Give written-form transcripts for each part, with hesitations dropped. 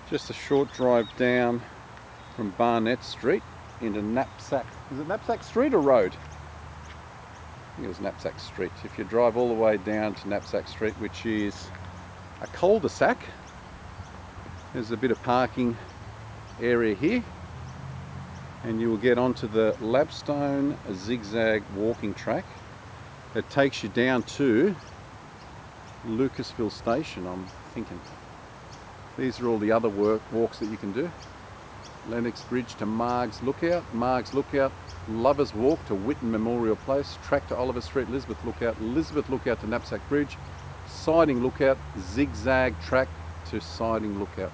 Just a short drive down from Barnett Street into Knapsack. Is it Knapsack Street or Road? I think it was Knapsack Street. If you drive all the way down to Knapsack Street, which is a cul-de-sac, there's a bit of parking area here, and you will get onto the Labstone Zig-Zag walking track that takes you down to Lucasville Station, I'm thinking. These are all the other walks that you can do. Lennox Bridge to Margs Lookout, Margs Lookout, Lovers Walk to Whitten Memorial Place, track to Oliver Street, Elizabeth Lookout to Knapsack Bridge, Siding Lookout, Zig-Zag track to Siding Lookout.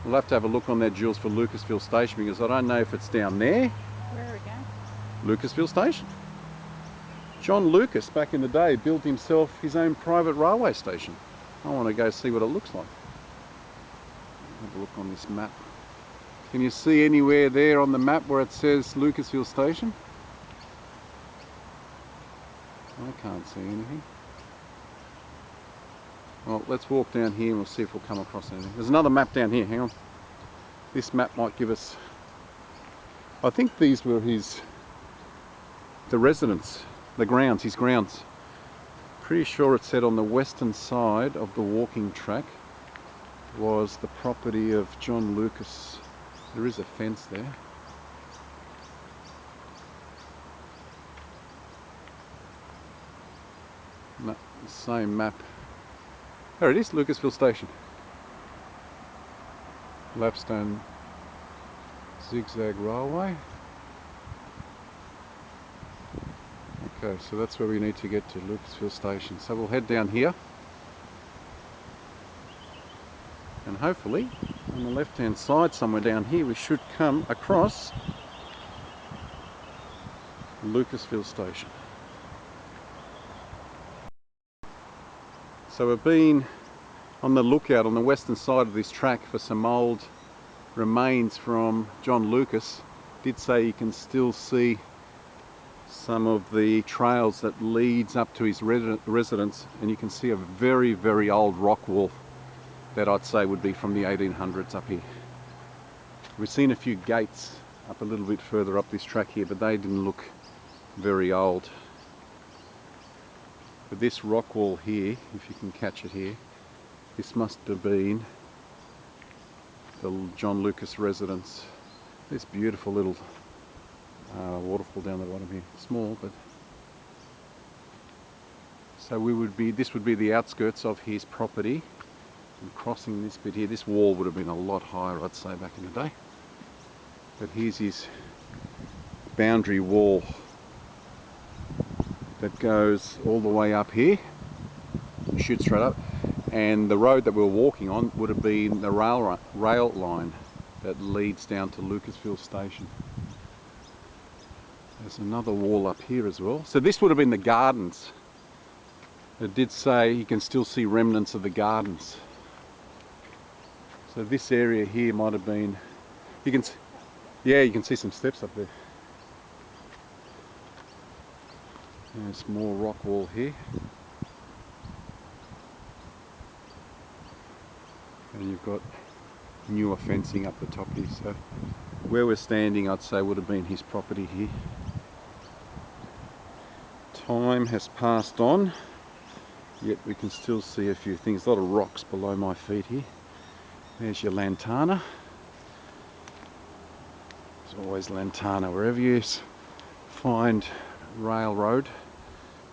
We'll have to have a look on there, Jules, for Lucasville Station, because I don't know if it's down there. Where again? Lucasville Station. John Lucas, back in the day, built himself his own private railway station. I want to go see what it looks like. Have a look on this map. Can you see anywhere there on the map where it says Lucasville Station? I can't see anything. Well, let's walk down here and we'll see if we'll come across anything. There's another map down here, hang on. This map might give us... I think these were the residence, the grounds, his grounds. Pretty sure it said on the western side of the walking track was the property of John Lucas. There is a fence there. No, the same map. There it is, Lucasville Station. Lapstone Zig-Zag Railway. Okay, so that's where we need to get to, Lucasville Station. So we'll head down here. And hopefully, on the left-hand side, somewhere down here, we should come across Lucasville Station. So we've been on the lookout on the western side of this track for some old remains from John Lucas. Did say you can still see some of the trails that leads up to his residence, and you can see a very, very old rock wall that I'd say would be from the 1800s up here. We've seen a few gates up a little bit further up this track here, but they didn't look very old. But this rock wall here, if you can catch it here, this must have been the John Lucas residence. This beautiful little waterfall down the bottom here. Small, but... So this would be the outskirts of his property. And crossing this bit here, this wall would have been a lot higher, I'd say, back in the day. But here's his boundary wall that goes all the way up here, shoots straight up, and the road that we were walking on would have been the rail line that leads down to Lucasville Station. There's another wall up here as well. So this would have been the gardens. It did say you can still see remnants of the gardens. So this area here might have been, you can see some steps up there. There's more rock wall here. And you've got newer fencing up the top here. So where we're standing, I'd say would have been his property here. Time has passed on, yet we can still see a few things. A lot of rocks below my feet here. There's your lantana. There's always lantana wherever you find railroad,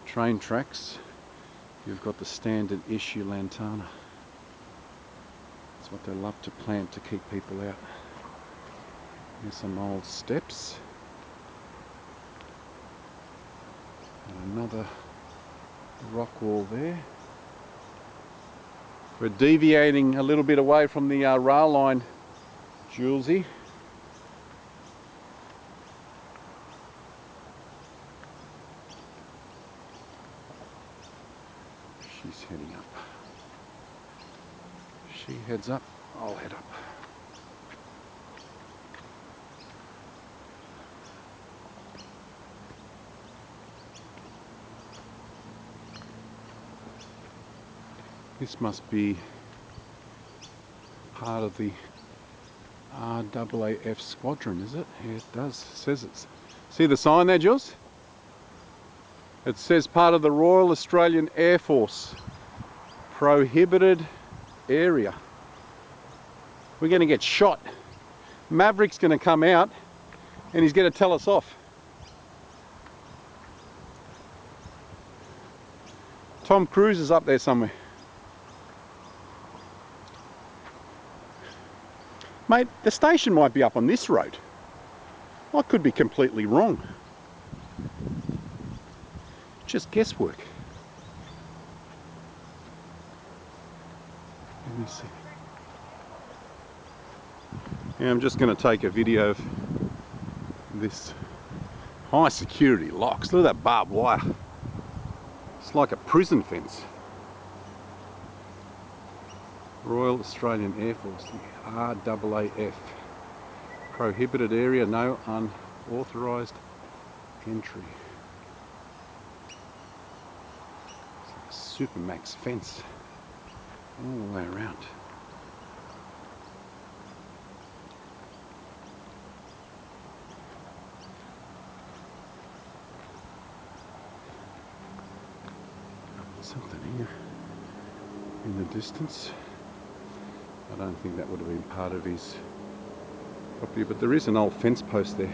train tracks. You've got the standard issue lantana. That's what they love to plant to keep people out. There's some old steps. And another rock wall there. We're deviating a little bit away from the rail line, Julesy. She's heading up. She heads up, I'll head up. This must be part of the RAAF squadron, is it? Yeah, it does. It says it's. See the sign there, Jules? It says part of the Royal Australian Air Force. Prohibited area. We're going to get shot. Maverick's going to come out and he's going to tell us off. Tom Cruise is up there somewhere. Mate, the station might be up on this road. I could be completely wrong. Just guesswork. Let me see. Yeah, I'm just going to take a video of this high security locks. Look at that barbed wire. It's like a prison fence. Royal Australian Air Force, the RAAF. Prohibited area, no unauthorised entry. It's like a Supermax fence all the way around. Something here in the distance. I don't think that would have been part of his property, but there is an old fence post there.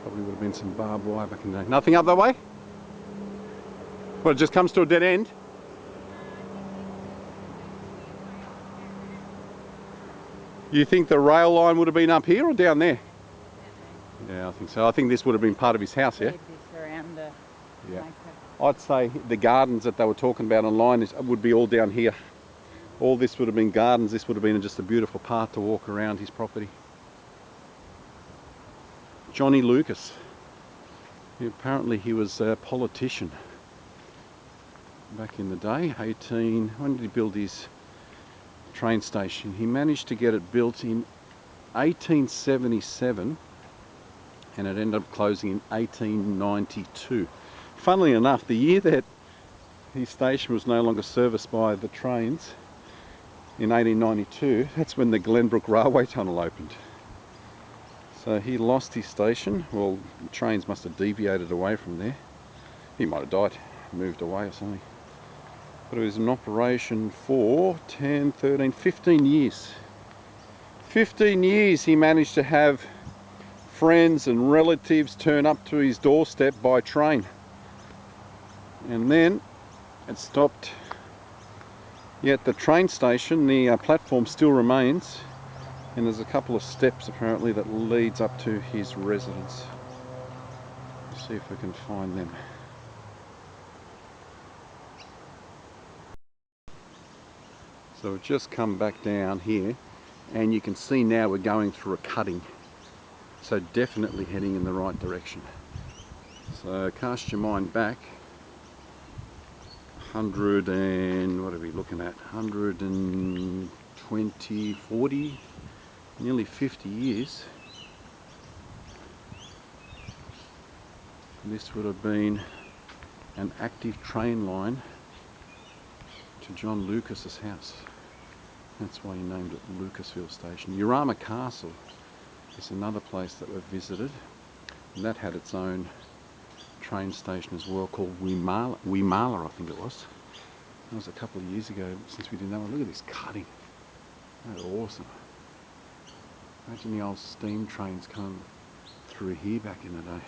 Probably would have been some barbed wire back in the day. Nothing up that way? Well, it just comes to a dead end. You think the rail line would have been up here or down there? Yeah, I think so. I think this would have been part of his house, yeah? Yeah. I'd say the gardens that they were talking about online would be all down here. All this would have been gardens. This would have been just a beautiful path to walk around his property. Johnny Lucas. Apparently he was a politician back in the day. When did he build his train station? He managed to get it built in 1877 and it ended up closing in 1892. Funnily enough, the year that his station was no longer serviced by the trains, in 1892, that's when the Glenbrook railway tunnel opened. So he lost his station. Well, the trains must have deviated away from there. He might have died, moved away or something. But it was in operation for 10, 13, 15 years. 15 years he managed to have friends and relatives turn up to his doorstep by train. And then it stopped. Yet the train station, the platform still remains, and there's a couple of steps apparently that leads up to his residence. Let's see if we can find them. So we've just come back down here and you can see now we're going through a cutting. So definitely heading in the right direction. So cast your mind back 100 and what are we looking at? 120, 40, nearly 50 years. This would have been an active train line to John Lucas's house. That's why he named it Lucasville Station. Urama Castle is another place that we've visited, and that had its own train station as well, called Weimala, I think it was. That was a couple of years ago since we did that one. Look at this cutting. That's awesome. Imagine the old steam trains coming through here back in the day.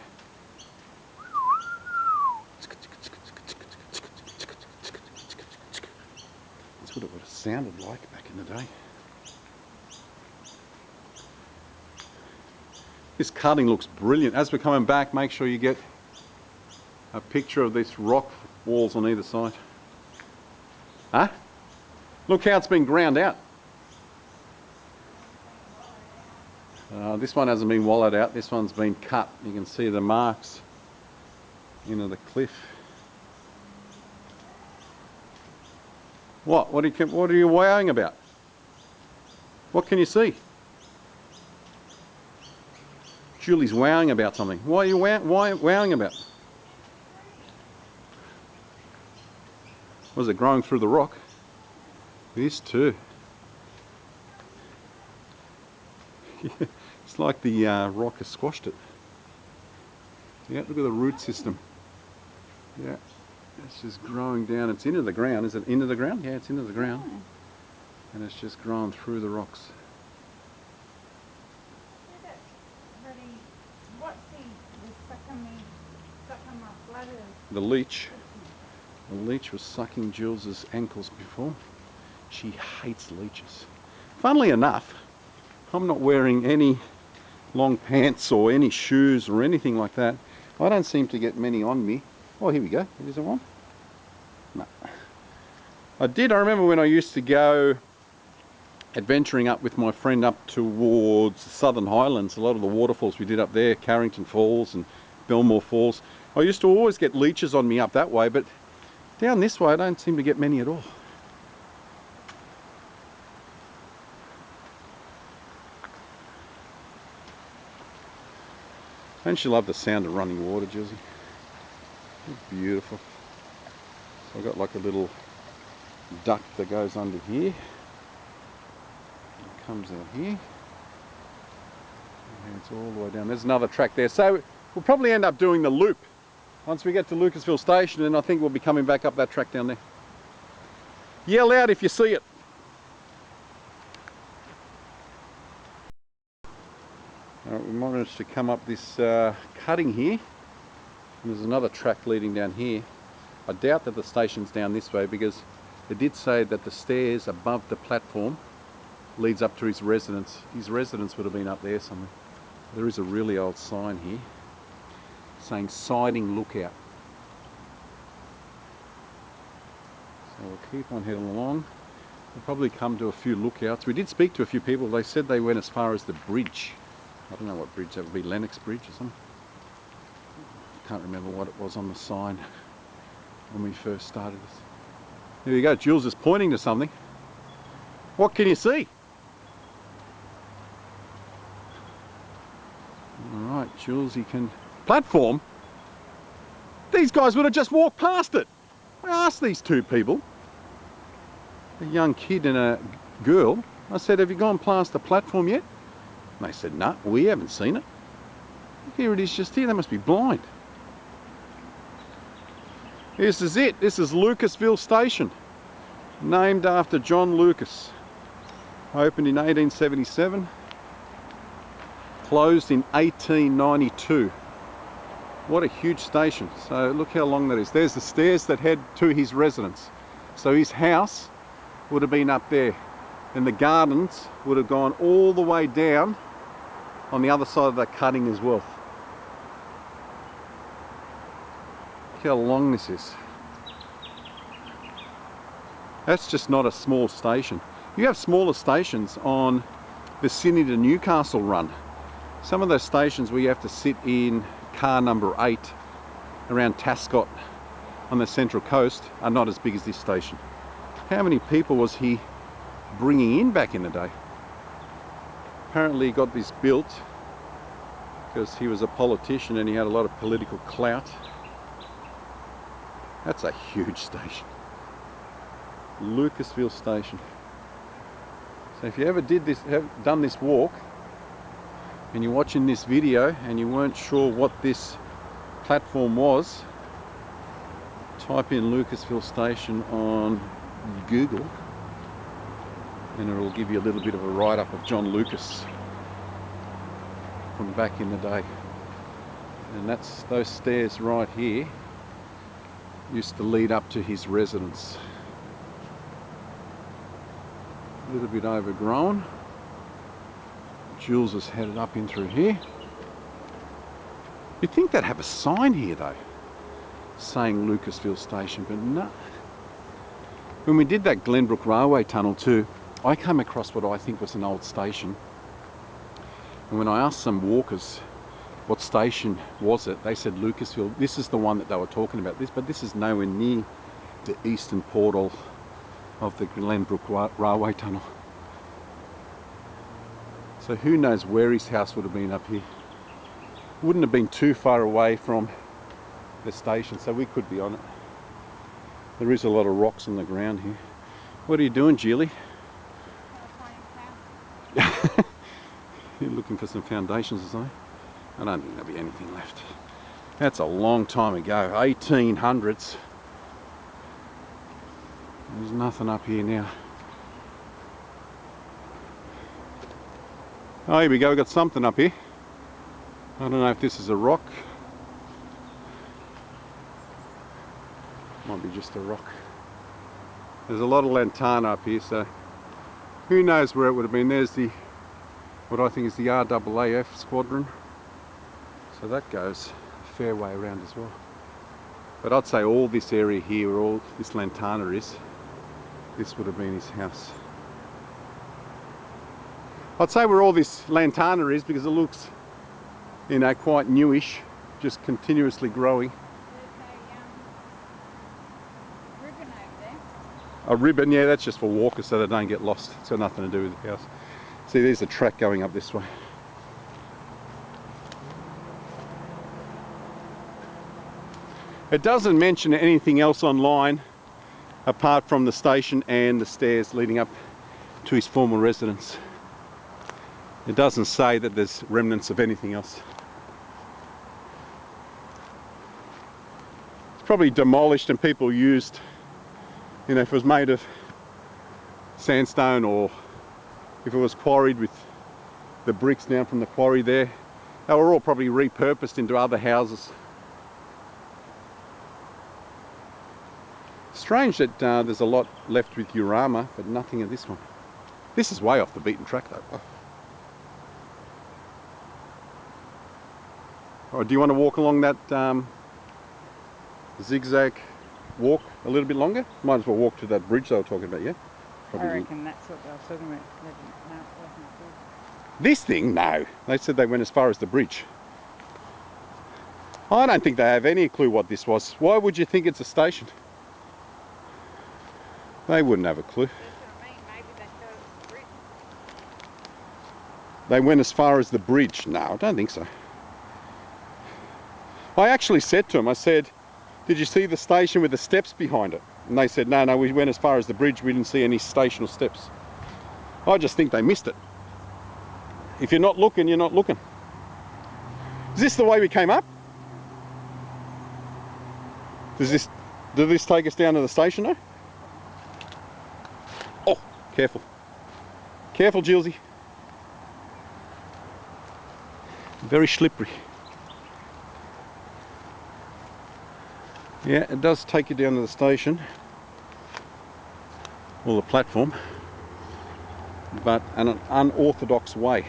That's what it would have sounded like back in the day. This cutting looks brilliant. As we're coming back, make sure you get a picture of these rock walls on either side. Huh? Look how it's been ground out. This one hasn't been wallowed out. This one's been cut. You can see the marks into the cliff. What are you wowing about? What can you see? Julie's wowing about something. What are you wowing about? Was it growing through the rock? This too. It's like the rock has squashed it. Yeah, look at the root system. Yeah, it's just growing down. It's into the ground. Is it into the ground? Yeah, it's into the ground. Oh. And it's just growing through the rocks. Yeah, that's really, what's sucking my bladder? The leech. The leech was sucking Jules's ankles before. She hates leeches. Funnily enough, I'm not wearing any long pants or any shoes or anything like that. I don't seem to get many on me. Oh, here we go. Is there one? No. I remember when I used to go adventuring up with my friend up towards the Southern Highlands, a lot of the waterfalls we did up there, Carrington Falls and Belmore Falls. I used to always get leeches on me up that way, but down this way I don't seem to get many at all. Don't you love the sound of running water, Josie? It's beautiful. So I've got like a little duct that goes under here. It comes out here. And it's all the way down. There's another track there. So we'll probably end up doing the loop. Once we get to Lucasville Station, and I think we'll be coming back up that track down there. Yell out if you see it. Alright, we managed to come up this cutting here. And there's another track leading down here. I doubt that the station's down this way because they did say that the stairs above the platform leads up to his residence. His residence would have been up there somewhere. There is a really old sign here saying siding lookout. So we'll keep on heading along. We'll probably come to a few lookouts. We did speak to a few people. They said they went as far as the bridge. I don't know what bridge that would be, Lennox Bridge or something. I can't remember what it was on the sign when we first started this. There you go, Jules is pointing to something. What can you see? Alright, Jules, you can... Platform? These guys would have just walked past it. I asked these two people, a young kid and a girl, I said, have you gone past the platform yet? And they said, no, we haven't seen it. Here it is just here, they must be blind. This is it, this is Lucasville Station, named after John Lucas. Opened in 1877, closed in 1892. What a huge station. So look how long that is. There's the stairs that head to his residence. So his house would have been up there, and the gardens would have gone all the way down on the other side of that cutting as well. Look how long this is. That's just not a small station. You have smaller stations on the Sydney to Newcastle run. Some of those stations where you have to sit in car number 8 around Tascott on the Central Coast are not as big as this station. How many people was he bringing in back in the day? Apparently he got this built because he was a politician and he had a lot of political clout. That's a huge station. Lucasville Station. So if you ever have done this walk and you're watching this video and you weren't sure what this platform was, type in Lucasville Station on Google and it'll give you a little bit of a write-up of John Lucas from back in the day. And that's those stairs right here used to lead up to his residence. A little bit overgrown. Jules is headed up in through here. You'd think they'd have a sign here though, saying Lucasville Station, but no. When we did that Glenbrook Railway Tunnel too, I came across what I think was an old station. And when I asked some walkers what station was it, they said Lucasville. This is the one that they were talking about, but this is nowhere near the eastern portal of the Glenbrook Railway Tunnel. So who knows where his house would have been up here. Wouldn't have been too far away from the station, so we could be on it. There is a lot of rocks on the ground here. What are you doing, Julie? You're looking for some foundations or something. I don't think there'll be anything left. That's a long time ago, 1800s. There's nothing up here now. Oh, here we go, we've got something up here. I don't know if this is a rock. Might be just a rock. There's a lot of lantana up here, so who knows where it would have been. There's the, what I think is the RAAF squadron. So that goes a fair way around as well. But I'd say all this area here, where all this lantana is, this would have been his house. I'd say where all this lantana is because it looks, you know, quite newish, just continuously growing. There's a ribbon over there. A ribbon, yeah, that's just for walkers so they don't get lost. It's got nothing to do with the house. See, there's a track going up this way. It doesn't mention anything else online apart from the station and the stairs leading up to his former residence. It doesn't say that there's remnants of anything else. It's probably demolished and people used, you know, if it was made of sandstone or if it was quarried with the bricks down from the quarry there, they were all probably repurposed into other houses. Strange that there's a lot left with Urama, but nothing of this one. This is way off the beaten track though. Oh. Or do you want to walk along that zigzag walk a little bit longer? Might as well walk to that bridge they were talking about, yeah? Probably. I reckon that's what they were talking about. No, it wasn't good. This thing? No. They said they went as far as the bridge. I don't think they have any clue what this was. Why would you think it's a station? They wouldn't have a clue. That's what I mean. Maybe they thought it was a bridge. They went as far as the bridge. No, I don't think so. I actually said to them, I said, did you see the station with the steps behind it? And they said, no, we went as far as the bridge. We didn't see any station or steps. I just think they missed it. If you're not looking, you're not looking. Is this the way we came up? Did this take us down to the station now? Oh, careful. Careful, Gilsey. Very slippery. Yeah, it does take you down to the station, or the platform, but in an unorthodox way.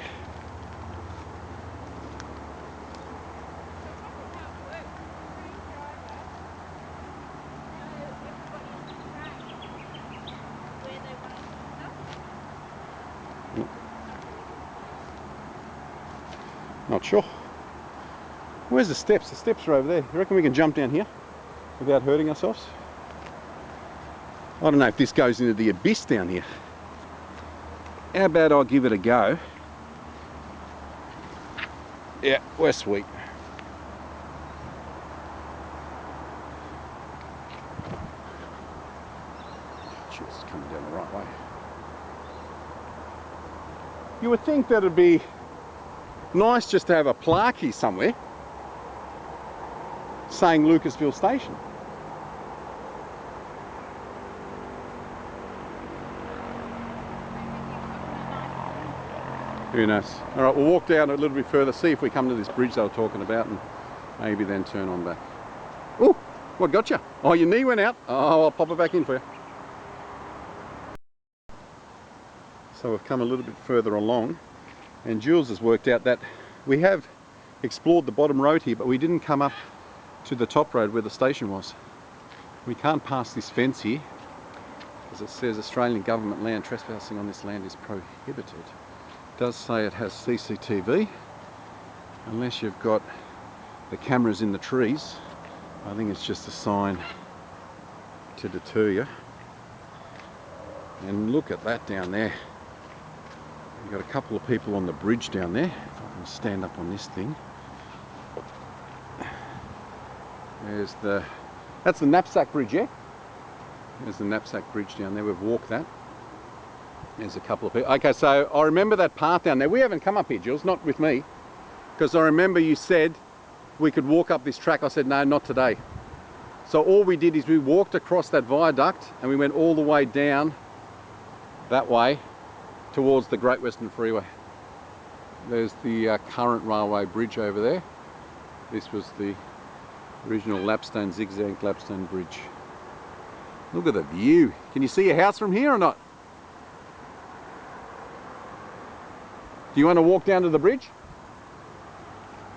Not sure. Where's the steps? The steps are over there. You reckon we can jump down here without hurting ourselves? I don't know if this goes into the abyss down here. How about I give it a go? Yeah, we're sweet. Jeez, it's coming down the right way. You would think that it'd be nice just to have a plaque here somewhere saying Lucasville Station. Who knows? All right, we'll walk down a little bit further, see if we come to this bridge they were talking about, and maybe then turn on back. Oh, what got you? Oh, your knee went out. Oh, I'll pop it back in for you. So we've come a little bit further along, and Jules has worked out that we have explored the bottom road here, but we didn't come up to the top road where the station was. We can't pass this fence here, because it says Australian government land, trespassing on this land is prohibited. It does say it has CCTV, unless you've got the cameras in the trees. I think it's just a sign to deter you. And look at that down there. You've got a couple of people on the bridge down there. If I can stand up on this thing. There's that's the Knapsack bridge, yeah? There's the Knapsack bridge down there. We've walked that. There's a couple of people. Okay, so I remember that path down there. We haven't come up here, Jules, not with me. Because I remember you said we could walk up this track. I said, no, not today. So all we did is we walked across that viaduct and we went all the way down that way towards the Great Western Freeway. There's the current railway bridge over there. This was the original lapstone, zigzag lapstone bridge. Look at the view. Can you see your house from here or not? Do you want to walk down to the bridge?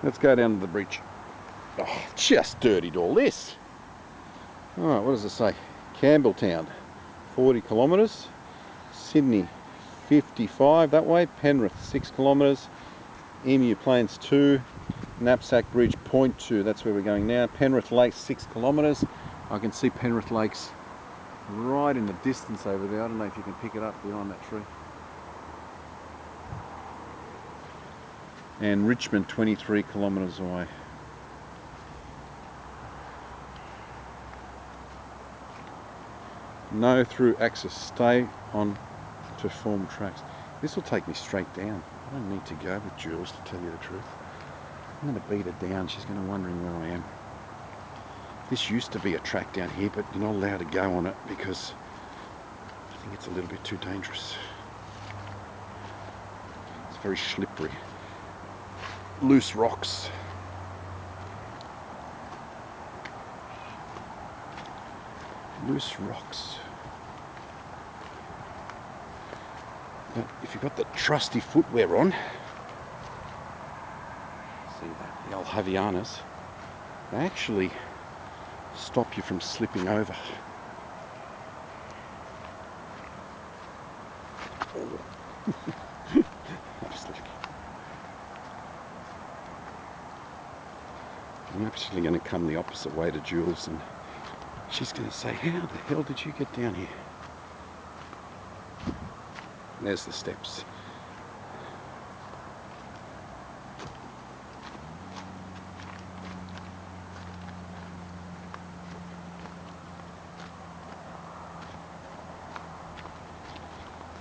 Let's go down to the bridge. Oh, just dirtied all this. Alright, what does it say? Campbelltown, 40 kilometres. Sydney, 55 that way. Penrith, 6 kilometres. Emu Plains, 2. Knapsack Bridge, 0.2. That's where we're going now. Penrith Lakes, 6 kilometres. I can see Penrith Lakes right in the distance over there. I don't know if you can pick it up behind that tree. And Richmond, 23 kilometres away. No through access, stay on to form tracks. This will take me straight down. I don't need to go with Jules, to tell you the truth. I'm going to beat her down, she's going to be wondering where I am. This used to be a track down here, but you're not allowed to go on it because I think it's a little bit too dangerous. It's very slippery. Loose rocks. Loose rocks. But if you've got the trusty footwear on, see that, the old Havaianas, they actually stop you from slipping over. Oh. I'm actually going to come the opposite way to Jules and she's going to say, how the hell did you get down here? And there's the steps.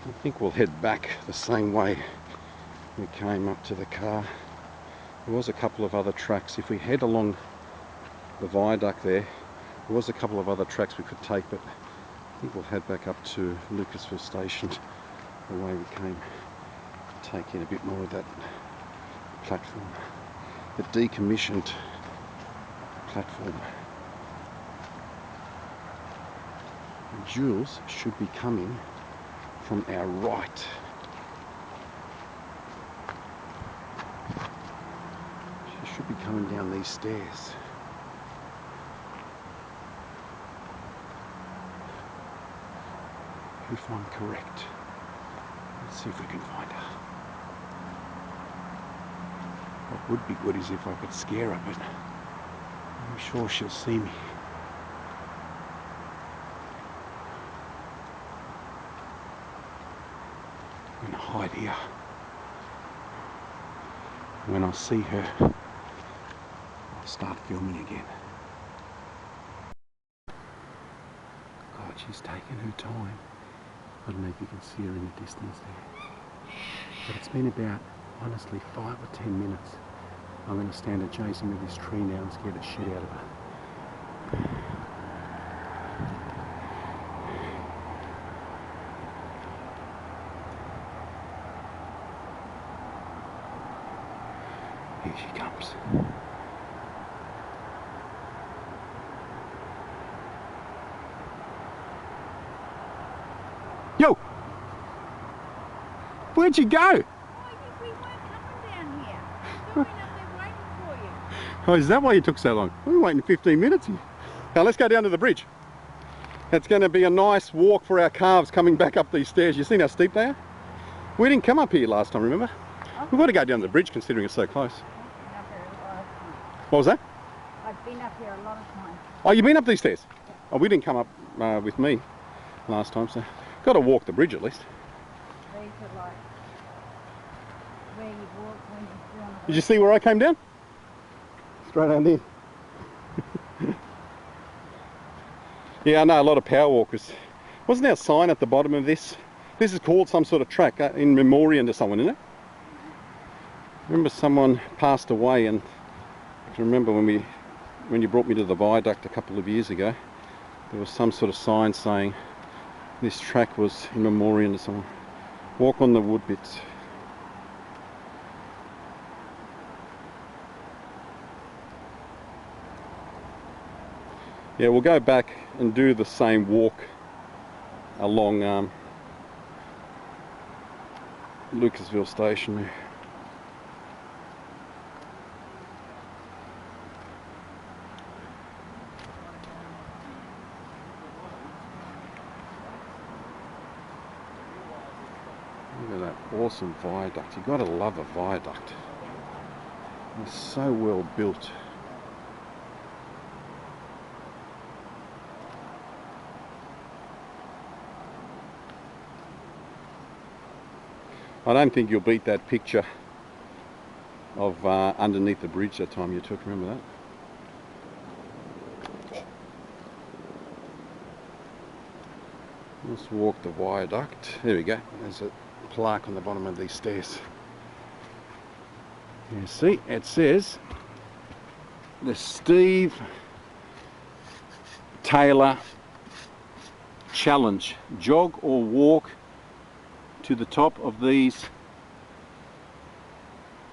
I think we'll head back the same way we came up to the car. There was a couple of other tracks. If we head along the viaduct there was a couple of other tracks we could take, but I think we'll head back up to Lucasville station the way we came, take in a bit more of that platform, the decommissioned platform. And Jules should be coming from our right. She should be coming down these stairs. If I'm correct. Let's see if we can find her. What would be good is if I could scare her, but I'm sure she'll see me. I'm going to hide here. When I see her, I'll start filming again. God, she's taken her time. I don't know if you can see her in the distance there. But it's been about, honestly, 5 or 10 minutes. I'm going to stand adjacent with this tree now and scare the shit out of her. Here she comes. Yo! Where'd you go? Oh, we weren't coming down here. We were up there waiting for you. Oh, is that why you took so long? We were waiting 15 minutes here. Now let's go down to the bridge. It's going to be a nice walk for our calves coming back up these stairs. You seen how steep they are? We didn't come up here last time, remember? Oh. We've got to go down to the bridge considering it's so close. I've been up here a lot of times. What was that? I've been up here a lot of times. Oh, you've been up these stairs? Oh, we didn't come up with me last time, so got to walk the bridge at least. These are like where you walk when you're on a Did you see where I came down? Straight down there. Yeah, I know a lot of power walkers. Wasn't our sign at the bottom of this This is called some sort of track in memoriam to someone, isn't it? Remember someone passed away, and I can remember when you brought me to the Viaduct a couple of years ago, there was some sort of sign saying this track was in memoriam to someone. Walk on the wood bits. Yeah, we'll go back and do the same walk along Lucasville station there. Look at that awesome viaduct. You've got to love a viaduct. It's so well built. I don't think you'll beat that picture of underneath the bridge that time you took. Remember that? Let's walk the viaduct. There we go. There's a plaque on the bottom of these stairs. You see, it says the Steve Taylor Challenge. Jog or walk to the top of these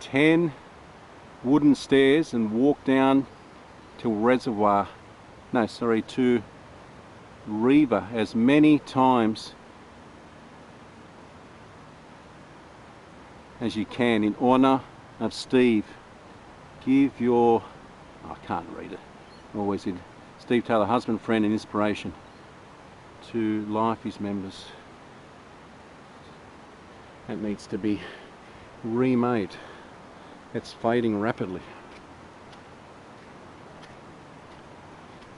10 wooden stairs and walk down to to Riva as many times as you can in honor of Steve. Give your, I can't read it, always did, Steve Taylor, husband, friend and inspiration to life, his members. It needs to be remade. It's fading rapidly.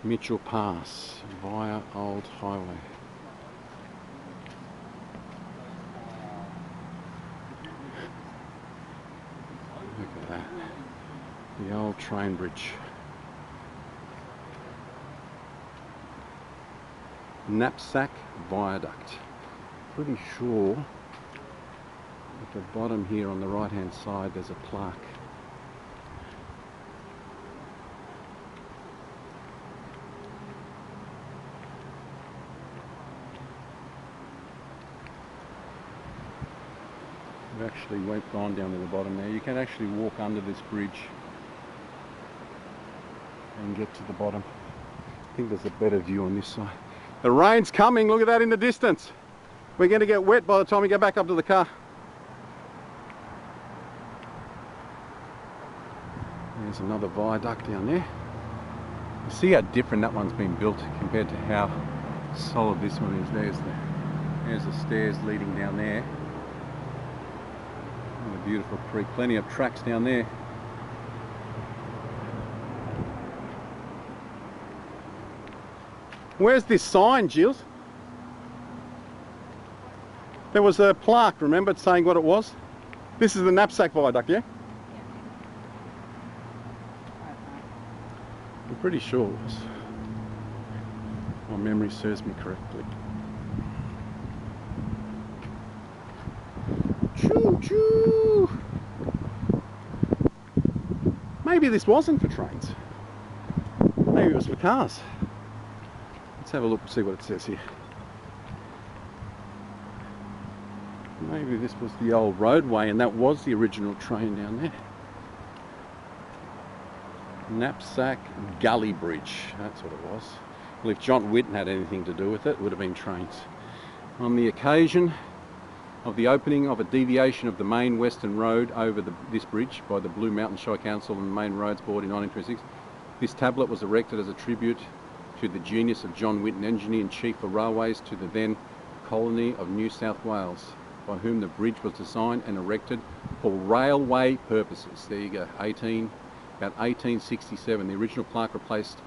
Mitchell Pass via Old Highway. Look at that. The old train bridge. Knapsack Viaduct. Pretty sure at the bottom here on the right hand side there's a plaque. We've actually gone down to the bottom there. You can actually walk under this bridge and get to the bottom. I think there's a better view on this side. The rain's coming, look at that in the distance. We're going to get wet by the time we go back up to the car. There's another viaduct down there. You see how different that one's been built compared to how solid this one is. There's the stairs leading down there. What a beautiful creek. Plenty of tracks down there. Where's this sign, Gilles? There was a plaque, remember, saying what it was? This is the Knapsack Viaduct, yeah? I'm pretty sure it was. My memory serves me correctly. Choo choo! Maybe this wasn't for trains. Maybe it was for cars. Let's have a look and see what it says here. Maybe this was the old roadway and that was the original train down there. Knapsack Gully Bridge, that's what it was. Well, if John Whitten had anything to do with it, it would have been trains. On the occasion of the opening of a deviation of the main western road over this bridge by the Blue Mountain Shire Council and the Main Roads Board in 1926, this tablet was erected as a tribute to the genius of John Whitten, Engineer-in-Chief for Railways to the then colony of New South Wales, by whom the bridge was designed and erected for railway purposes. There you go, about 1867. The original plaque replaced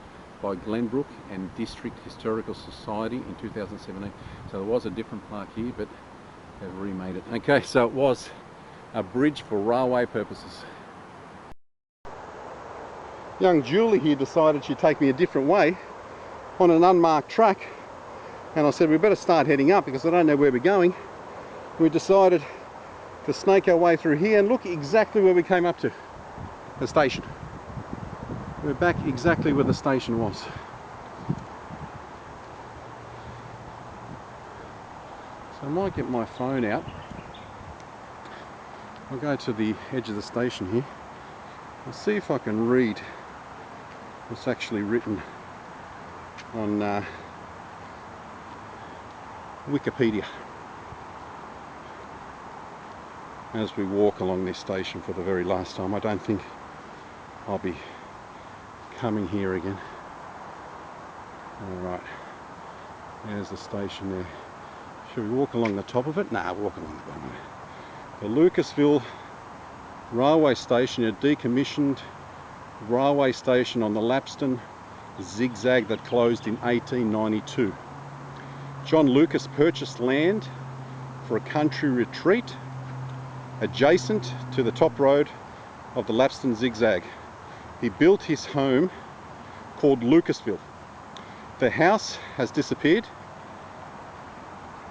by Glenbrook and District Historical Society in 2017. So there was a different plaque here, but they've remade it. Okay, so it was a bridge for railway purposes. Young Julie here decided she'd take me a different way on an unmarked track, and I said we better start heading up because I don't know where we're going. We decided to snake our way through here and look exactly where we came up to, the station. We're back exactly where the station was. So I might get my phone out. I'll go to the edge of the station here. I'll see if I can read what's actually written on Wikipedia as we walk along this station for the very last time. I don't think I'll be coming here again. Alright, there's the station there. Should we walk along the top of it? Nah, we'll walk along the bottom of it. The Lucasville railway station, a decommissioned railway station on the Lapston Zig-Zag that closed in 1892. John Lucas purchased land for a country retreat adjacent to the top road of the Lapston Zig-Zag. He built his home called Lucasville. The house has disappeared,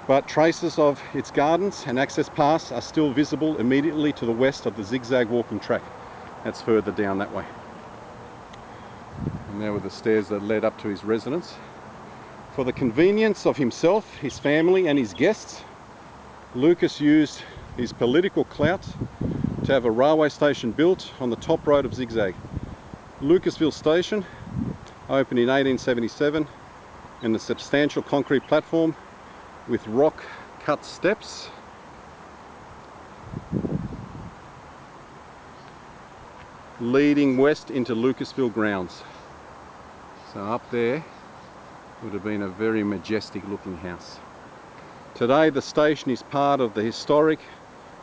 but traces of its gardens and access paths are still visible immediately to the west of the Zig-Zag walking track. That's further down that way. And there were the stairs that led up to his residence. For the convenience of himself, his family and his guests, Lucas used his political clout to have a railway station built on the top road of Zig-Zag. Lucasville Station opened in 1877 and a substantial concrete platform with rock cut steps leading west into Lucasville grounds. So up there would have been a very majestic looking house. Today the station is part of the historic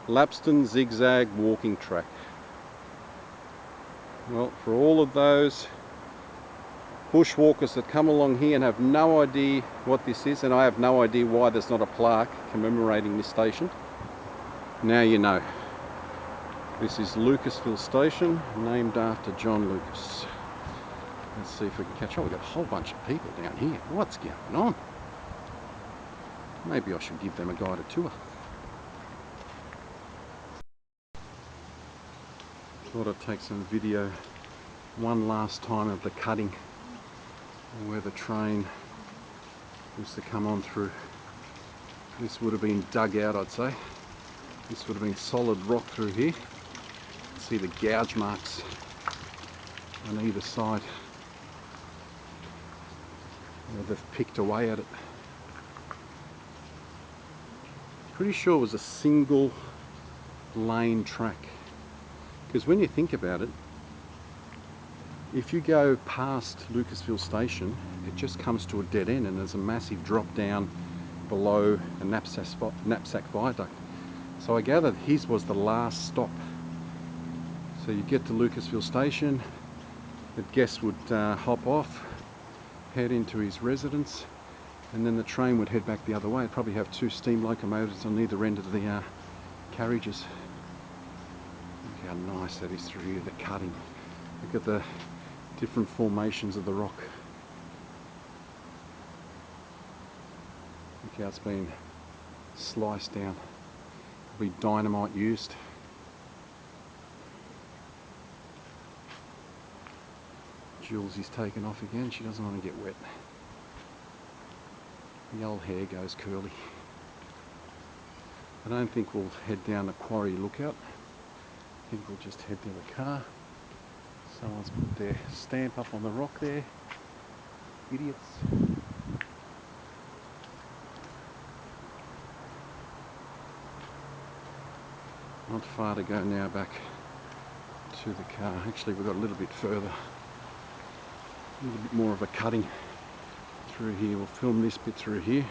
Lapston Zig-Zag walking track. Well, for all of those bushwalkers that come along here and have no idea what this is, and I have no idea why there's not a plaque commemorating this station, now you know. This is Lucasville Station, named after John Lucas. Let's see if we can catch up. We've got a whole bunch of people down here. What's going on? Maybe I should give them a guided tour. Thought I'd take some video one last time of the cutting where the train used to come on through. This would have been dug out, I'd say. This would have been solid rock through here. See the gouge marks on either side where they've picked away at it. Pretty sure it was a single lane track, because when you think about it, if you go past Lucasville Station, it just comes to a dead end and there's a massive drop down below a Knapsack Viaduct. So I gathered his was the last stop. So you get to Lucasville Station, the guest would hop off, head into his residence, and then the train would head back the other way. It'd probably have two steam locomotives on either end of the carriages. Look how nice that is through here, the cutting. Look at the different formations of the rock. Look how it's been sliced down. There'll be dynamite used. Jules is taken off again. She doesn't want to get wet. The old hair goes curly. I don't think we'll head down the quarry lookout. I think we'll just head to the car. Someone's put their stamp up on the rock there. Idiots. Not far to go now back to the car. Actually, we've got a little bit further. A little bit more of a cutting through here. We'll film this bit through here.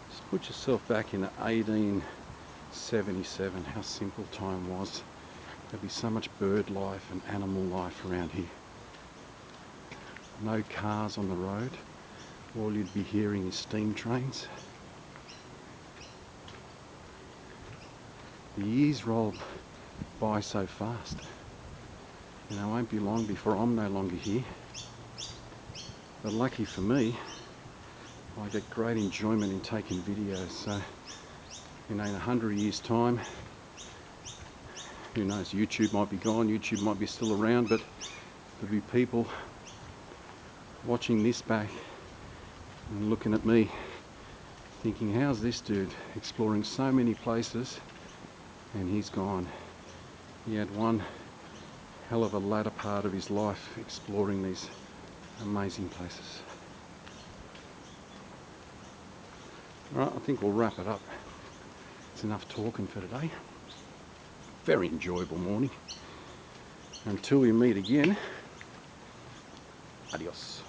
Just put yourself back in 1877, how simple time was. There'd be so much bird life and animal life around here. No cars on the road. All you'd be hearing is steam trains. The years roll by so fast. You know, it won't be long before I'm no longer here. But lucky for me, I get great enjoyment in taking videos. So, you know, in 100 years' time, who knows, YouTube might be gone, YouTube might be still around, but there'll be people watching this back and looking at me thinking, how's this dude exploring so many places and he's gone? He had one hell of a latter part of his life exploring these amazing places. Alright, I think we'll wrap it up. It's enough talking for today. Very enjoyable morning. Until we meet again, adios.